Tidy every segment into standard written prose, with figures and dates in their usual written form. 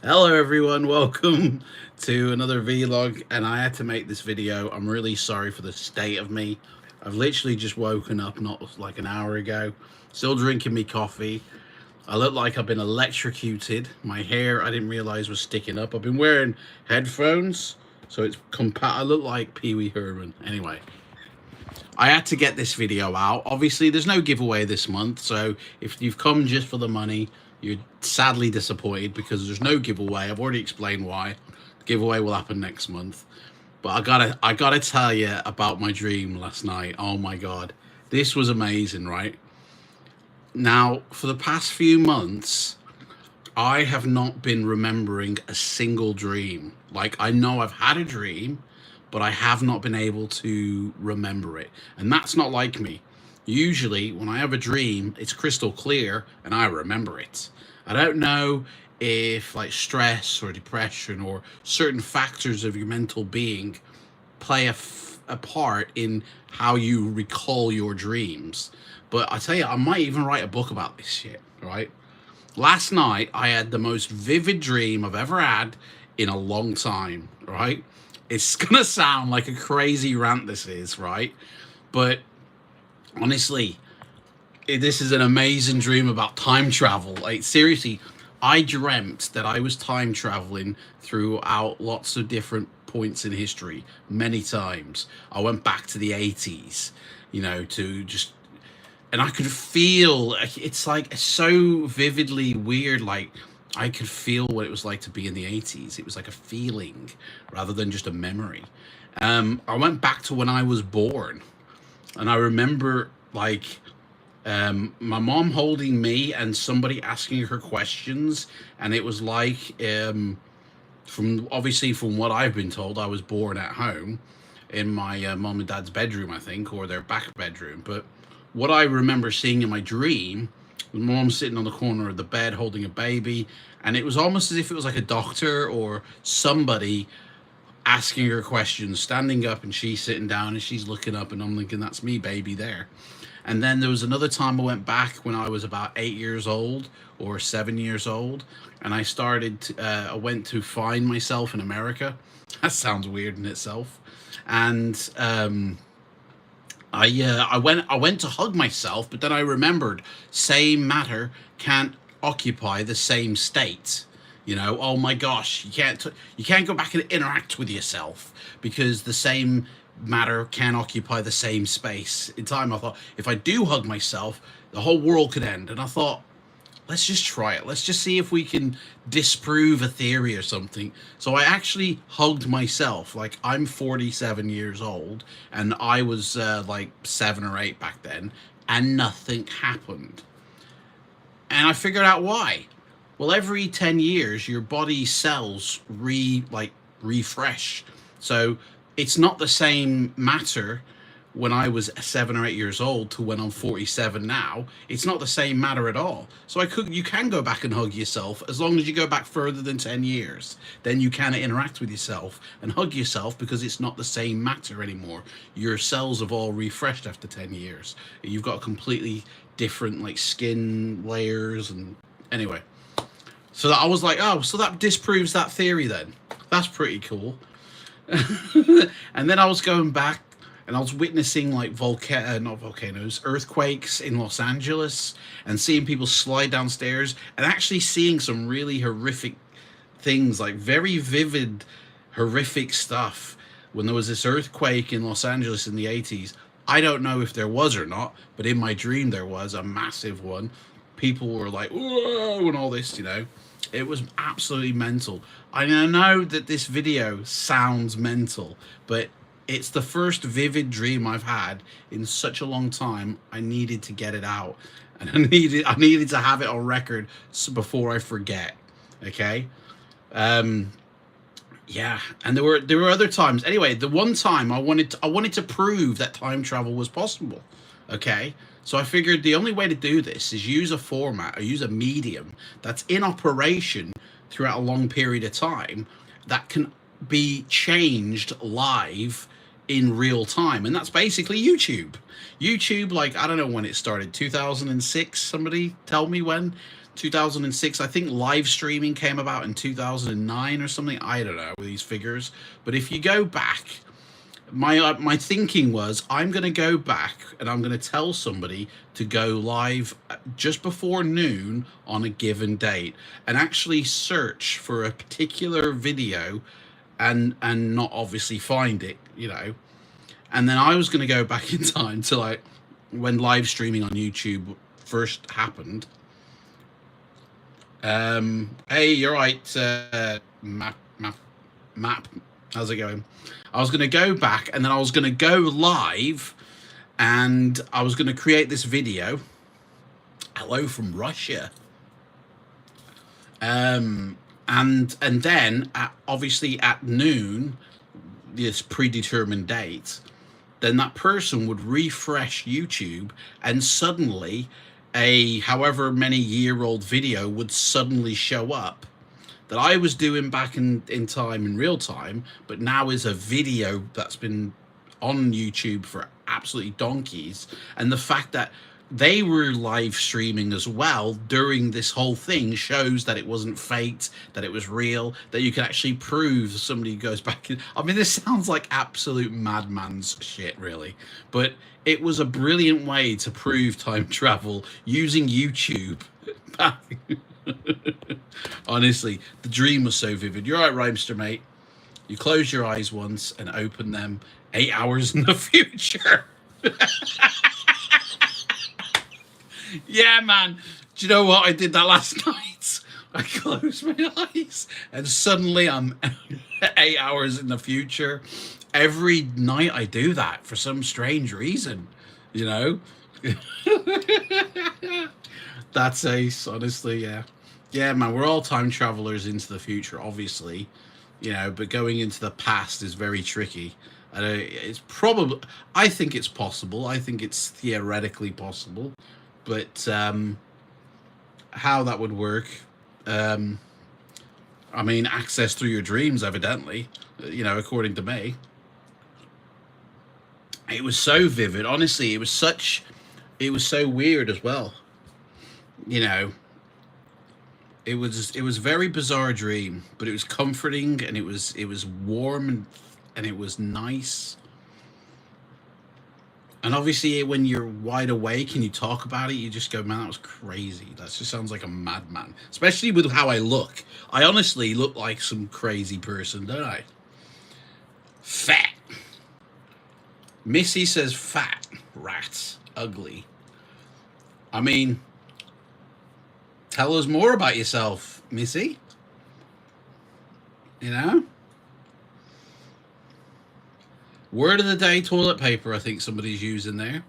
Hello everyone, welcome to another vlog, and I had to make this video. I'm really sorry for the state of me. I've literally just woken up not like an hour ago, still drinking me coffee. I look like I've been electrocuted. My hair I didn't realize was sticking up. I've been wearing headphones, so it's I look like Pee Wee Herman. Anyway, I had to get this video out. Obviously, there's no giveaway this month, so if you've come just for the money, you're sadly disappointed because there's no giveaway. I've already explained why. The giveaway will happen next month. But I gotta tell you about my dream last night. Oh my god. This was amazing, right? Now, for the past few months, I have not been remembering a single dream. Like, I know I've had a dream, but I have not been able to remember it. And that's not like me. Usually, when I have a dream, it's crystal clear and I remember it. I don't know if like stress or depression or certain factors of your mental being play a part in how you recall your dreams. But I tell you, I might even write a book about this shit, right? Last night, I had the most vivid dream I've ever had in a long time, right? It's gonna sound like a crazy rant, this is, right? But honestly, this is an amazing dream about time travel. Like, seriously, I dreamt that I was time traveling throughout lots of different points in history many times. I went back to the 80s, you know, to just, and I could feel, it's like so vividly weird, like I could feel what it was like to be in the 80s. It was like a feeling rather than just a memory. I went back to when I was born, and I remember like my mom holding me and somebody asking her questions, and it was like from obviously from what I've been told, I was born at home in my mom and dad's bedroom, I think, or their back bedroom. But what I remember seeing in my dream, mom sitting on the corner of the bed holding a baby, and it was almost as if it was like a doctor or somebody asking her questions, standing up, and she's sitting down and she's looking up, and I'm thinking, that's me, baby, there. And then there was another time I went back when I was about 8 years old or 7 years old, and I went to find myself in America. That sounds weird in itself. And I went to hug myself, but then I remembered same matter can't occupy the same state. You know, oh my gosh, you can't go back and interact with yourself because the same matter can occupy the same space in time. I thought, if I do hug myself, the whole world could end. And I thought, let's just try it. Let's just see if we can disprove a theory or something. So I actually hugged myself. Like, I'm 47 years old, and I was like 7 or 8 back then, and nothing happened. And I figured out why. Well, every 10 years, your body cells refresh. So it's not the same matter when I was 7 or 8 years old to when I'm 47 now. It's not the same matter at all. So you can go back and hug yourself as long as you go back further than 10 years. Then you can interact with yourself and hug yourself because it's not the same matter anymore. Your cells have all refreshed after 10 years. You've got completely different like skin layers, and anyway. So that I was like, oh, so that disproves that theory then. That's pretty cool. And then I was going back and I was witnessing like not volcanoes, earthquakes in Los Angeles, and seeing people slide downstairs, and actually seeing some really horrific things, like very vivid, horrific stuff. When there was this earthquake in Los Angeles in the 80s, I don't know if there was or not, but in my dream there was a massive one. People were like, whoa, and all this, you know. It was absolutely mental. I know that this video sounds mental, but it's the first vivid dream I've had in such a long time. I needed to get it out, and I needed to have it on record before I forget. Okay. Yeah, and there were other times. Anyway, the one time I wanted to prove that time travel was possible. Okay, so I figured the only way to do this is use a format or use a medium that's in operation throughout a long period of time that can be changed live in real time, and that's basically YouTube. YouTube, like, I don't know when it started, 2006. Somebody tell me when. 2006. I think live streaming came about in 2009 or something. I don't know with these figures. But if you go back, my thinking was, I'm going to go back and I'm going to tell somebody to go live just before noon on a given date and actually search for a particular video and not obviously find it, you know. And then I was going to go back in time to like when live streaming on YouTube first happened. Hey, you're right, map. How's it going? I was going to go back and then I was going to go live and I was going to create this video. Hello from Russia. And then obviously at noon, this predetermined date, then that person would refresh YouTube and suddenly a however many year-old video would suddenly show up that I was doing back in time, in real time, but now is a video that's been on YouTube for absolutely donkeys. And the fact that they were live streaming as well during this whole thing shows that it wasn't faked, that it was real, that you can actually prove somebody goes back in. I mean, this sounds like absolute madman's shit, really, but it was a brilliant way to prove time travel using YouTube. Honestly, the dream was so vivid. You're right, Rhymester, mate. You close your eyes once and open them 8 hours in the future. Yeah, man. Do you know what? I did that last night. I closed my eyes and suddenly I'm 8 hours in the future. Every night I do that for some strange reason, you know? That's ace, honestly, yeah. Yeah, man, we're all time travelers into the future, obviously, you know, but going into the past is very tricky. It's probably, I think it's possible. I think it's theoretically possible, but how that would work, I mean, access through your dreams, evidently, you know, according to me. It was so vivid, honestly. It was so weird as well. You know, it was a very bizarre dream, but it was comforting and it was warm and it was nice. And obviously when you're wide awake and you talk about it, you just go, man, that was crazy. That just sounds like a madman, especially with how I look. I honestly look like some crazy person, don't I? Fat. Missy says fat. Rats. Ugly. I mean, tell us more about yourself, Missy. You know? Word of the day, toilet paper, I think somebody's using there.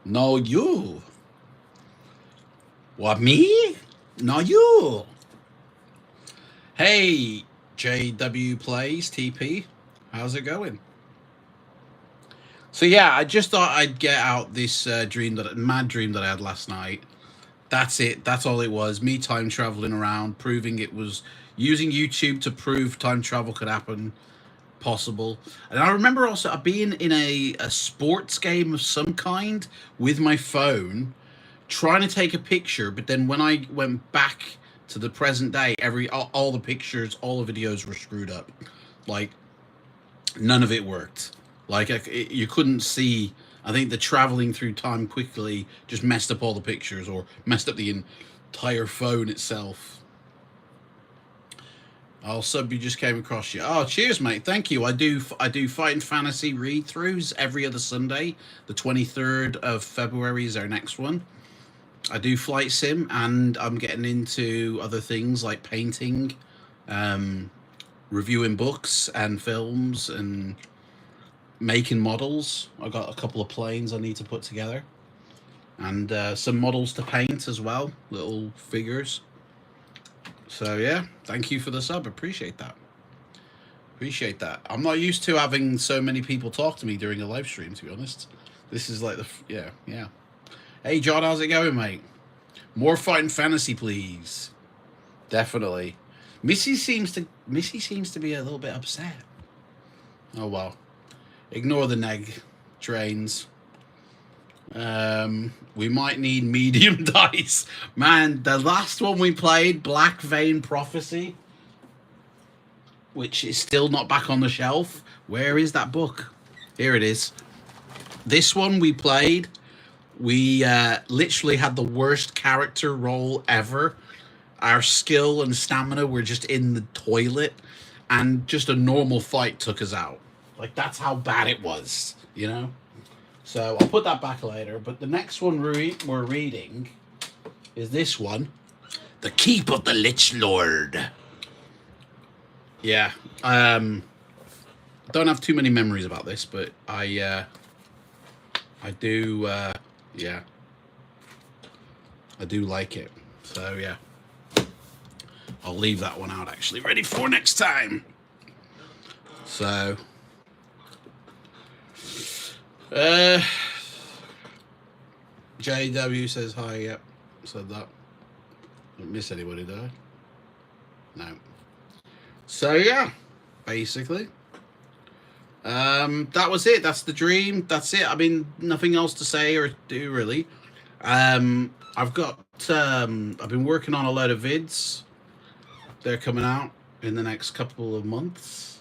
No, you. What, me? No, you. Hey, JW Plays, TP. How's it going? So yeah, I just thought I'd get out this mad dream that I had last night. That's it. That's all it was. Me time traveling around, proving it was using YouTube to prove time travel could happen, possible. And I remember also being in a sports game of some kind with my phone, trying to take a picture. But then when I went back to the present day, all the pictures, all the videos were screwed up. Like none of it worked. Like you couldn't see. I think the traveling through time quickly just messed up all the pictures or messed up the entire phone itself. Oh, sub, you just came across you. Oh, cheers, mate. Thank you. I do Fighting Fantasy read-throughs every other Sunday. The 23rd of February is our next one. I do Flight Sim, and I'm getting into other things like painting, reviewing books and films, and making models. I got a couple of planes I need to put together, and some models to paint as well, little figures. So yeah, thank you for the sub. Appreciate that. Appreciate that. I'm not used to having so many people talk to me during a live stream, to be honest. This is like yeah. Hey John, how's it going, mate? More Fighting Fantasy, please. Definitely. Missy seems to be a little bit upset. Oh well. Ignore the neg trains. We might need medium dice. Man, the last one we played, Black Vein Prophecy, which is still not back on the shelf. Where is that book? Here it is. This one we played. We literally had the worst character roll ever. Our skill and stamina were just in the toilet, and just a normal fight took us out. Like, that's how bad it was, you know? So I'll put that back later. But the next one we're reading is this one, The Keep of the Lich Lord. Yeah. I don't have too many memories about this, but I do, yeah. I do like it. So, yeah. I'll leave that one out, actually. Ready for next time. So... JW says hi. Yep, said that. Didn't miss anybody, did I? No. So yeah, basically, that was it. That's the dream. That's it. I mean, nothing else to say or do really. I've got. I've been working on a load of vids. They're coming out in the next couple of months,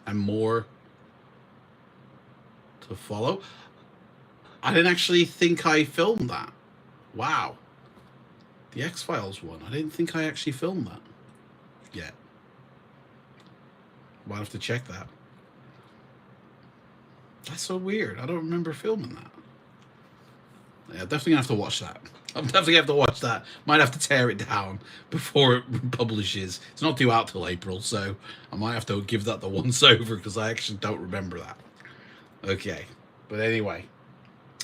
and more to follow. I didn't actually think I filmed that. Wow. The X-Files one. I didn't think I actually filmed that yet. Might have to check that. That's so weird. I don't remember filming that. Yeah, definitely gonna have to watch that. I'm definitely gonna have to watch that. Might have to tear it down before it publishes. It's not due out till April, so I might have to give that the once over because I actually don't remember that. Okay, but anyway,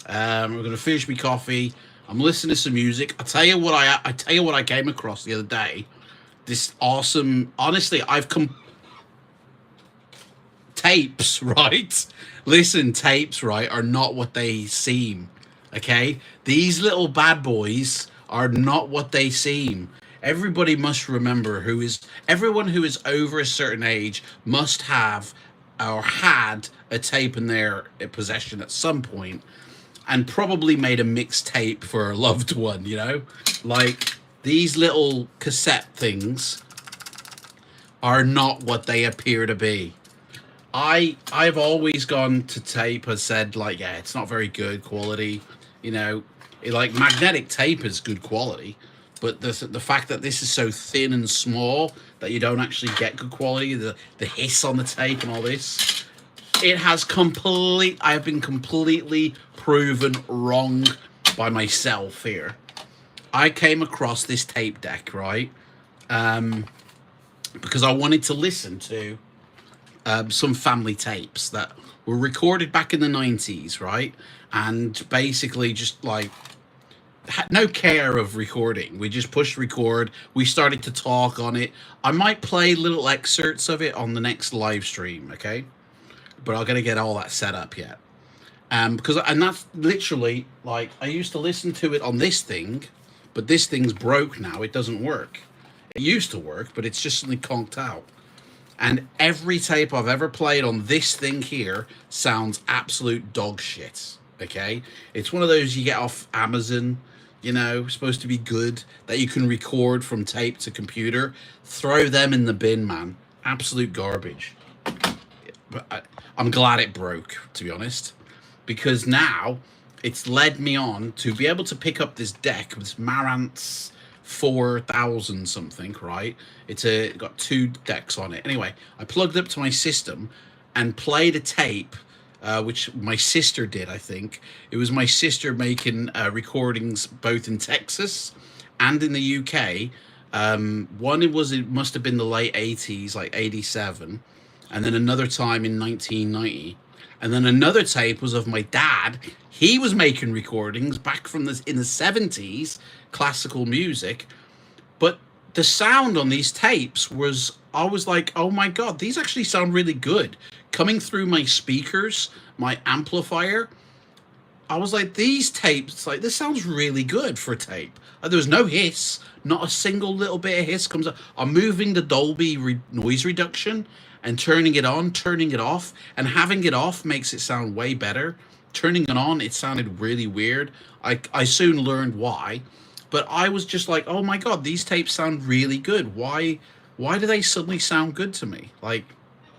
we're gonna finish my coffee. I'm listening to some music. I tell you what I came across the other day. This awesome. Honestly, I've come tapes, right? Listen, tapes, right, are not what they seem. Okay, these little bad boys are not what they seem. Everybody must remember everyone who is over a certain age must have or had a tape in their possession at some point, and probably made a mixtape for a loved one, you know? Like, these little cassette things are not what they appear to be. I've always gone to tape and said, like, yeah, it's not very good quality, you know? Like, magnetic tape is good quality, but the fact that this is so thin and small that you don't actually get good quality, the hiss on the tape and all this, I have been completely proven wrong by myself here. I came across this tape deck, right? Because I wanted to listen to some family tapes that were recorded back in the 90s, right? And basically just like had no care of recording. We just pushed record. We started to talk on it. I might play little excerpts of it on the next live stream, okay? But I'm gonna get all that set up yet. And that's literally, like, I used to listen to it on this thing, but this thing's broke now. It doesn't work. It used to work, but it's just suddenly conked out. And every tape I've ever played on this thing here sounds absolute dog shit. Okay, it's one of those you get off Amazon, you know, supposed to be good, that you can record from tape to computer. Throw them in the bin, man. Absolute garbage. But I'm glad it broke, to be honest, because now it's led me on to be able to pick up this deck, this Marantz 4000 something, right? It's got 2 decks on it. Anyway, I plugged up to my system and played a tape, which my sister did, I think. It was my sister making recordings both in Texas and in the UK. It must have been the late 80s, like 87. And then another time in 1990. And then another tape was of my dad. He was making recordings back in the 70s, classical music. But the sound on these tapes I was like, oh my God, these actually sound really good. Coming through my speakers, my amplifier, I was like, these tapes, like, this sounds really good for a tape. There was no hiss, not a single little bit of hiss comes up. I'm moving the Dolby noise reduction and turning it on, turning it off, and having it off makes it sound way better. turning it on, it sounded really weird. I soon learned why, but I was just like, oh my god, these tapes sound really good. Why do they suddenly sound good to me? Like,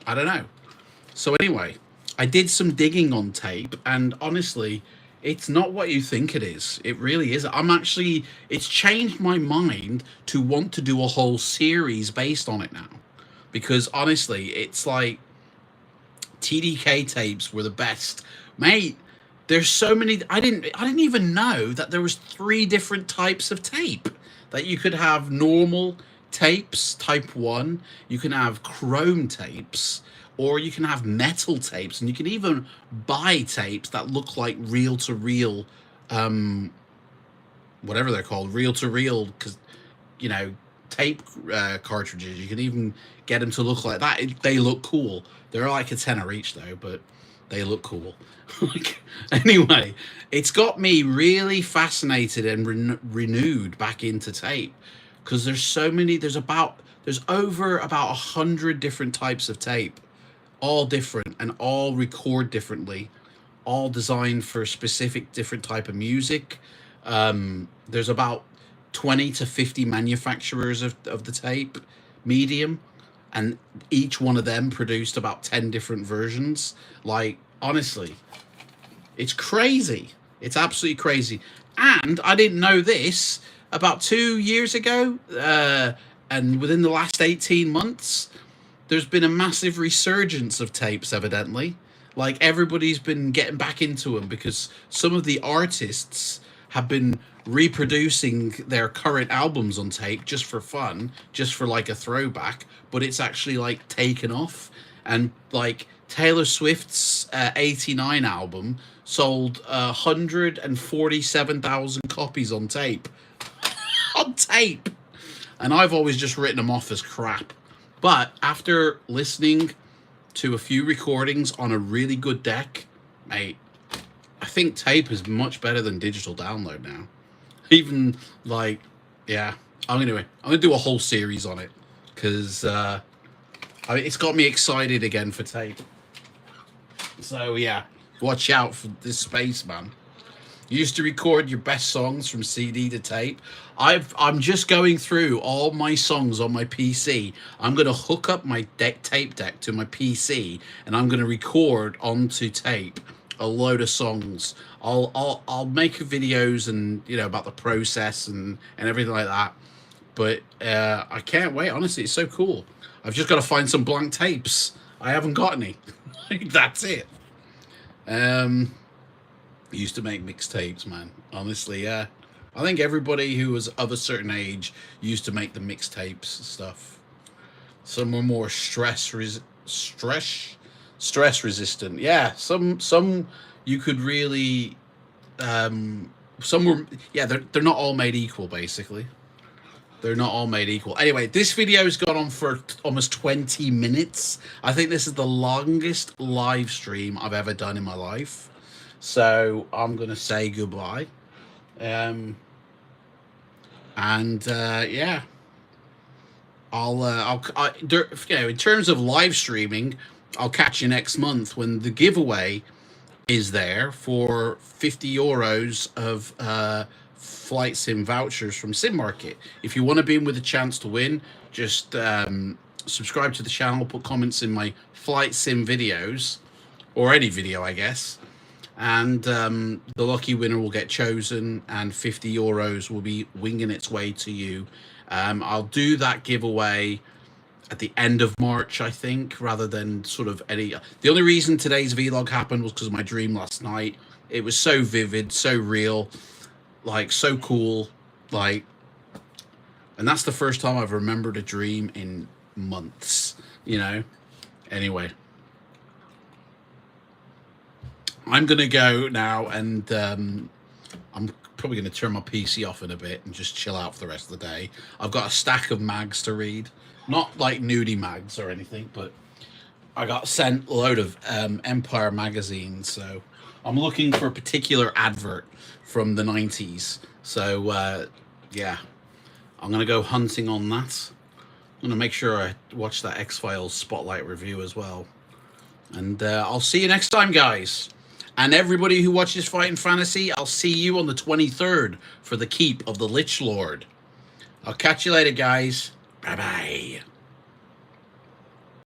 I don't know. So anyway, I did some digging on tape, and honestly, it's not what you think it is. It really is. It's changed my mind to want to do a whole series based on it now. Because honestly, it's like TDK tapes were the best. Mate, there's so many. I didn't even know that there was 3 different types of tape. That you could have normal tapes, type 1, you can have chrome tapes, or you can have metal tapes, and you can even buy tapes that look like reel to reel, whatever they're called, reel to reel, because you know, tape cartridges. You can even get them to look like that. They look cool. They're like a tenner each though, but they look cool. Anyway, it's got me really fascinated and renewed back into tape, because there's so many. There's over about 100 different types of tape, all different and all record differently, all designed for a specific different type of music. There's about 20 to 50 manufacturers of the tape medium, and each one of them produced about 10 different versions. Like, honestly, it's crazy. It's absolutely crazy. And I didn't know this about 2 years ago, and within the last 18 months, there's been a massive resurgence of tapes, evidently. Like, everybody's been getting back into them because some of the artists have been reproducing their current albums on tape just for fun, just for like a throwback, but it's actually like taken off. And like Taylor Swift's 89 album sold 147,000 copies on tape. On tape! And I've always just written them off as crap. But after listening to a few recordings on a really good deck, mate, I think tape is much better than digital download now. Even like, yeah. Anyway, I'm gonna do a whole series on it because it's got me excited again for tape. So yeah, watch out for this space, man. You used to record your best songs from CD to tape. I'm just going through all my songs on my PC. I'm gonna hook up my tape deck to my PC, and I'm gonna record onto tape a load of songs. I'll make videos and about the process and everything like that. But I can't wait. Honestly, it's so cool. I've just got to find some blank tapes. I haven't got any. That's it. I used to make mixtapes, man. Honestly, yeah. I think everybody who was of a certain age used to make the mixtapes stuff. Some were more stress resistant. Yeah, some you could really some were, yeah, they're not all made equal, basically. They're not all made equal. Anyway, this video's gone on for almost 20 minutes. I think this is the longest live stream I've ever done in my life. So I'm gonna say goodbye. Yeah. In terms of live streaming, I'll catch you next month when the giveaway is there for €50 of FLIGHTSIM vouchers from Sim Market. If you want to be in with a chance to win, just subscribe to the channel, put comments in my FLIGHTSIM videos, or any video, I guess, and the lucky winner will get chosen, and €50 will be winging its way to you. I'll do that giveaway at the end of March, I think, rather than sort of any. The only reason today's vlog happened was because of my dream last night. It was so vivid, so real, like so cool, like, and that's the first time I've remembered a dream in months, Anyway, I'm gonna go now, and I'm probably gonna turn my PC off in a bit and just chill out for the rest of the day. I've got a stack of mags to read. Not like nudie mags or anything, but I got sent a load of Empire magazines, so I'm looking for a particular advert from the 90s. So, yeah, I'm going to go hunting on that. I'm going to make sure I watch that X-Files Spotlight review as well. And I'll see you next time, guys. And everybody who watches Fighting Fantasy, I'll see you on the 23rd for the Keep of the Lich Lord. I'll catch you later, guys. Bye-bye.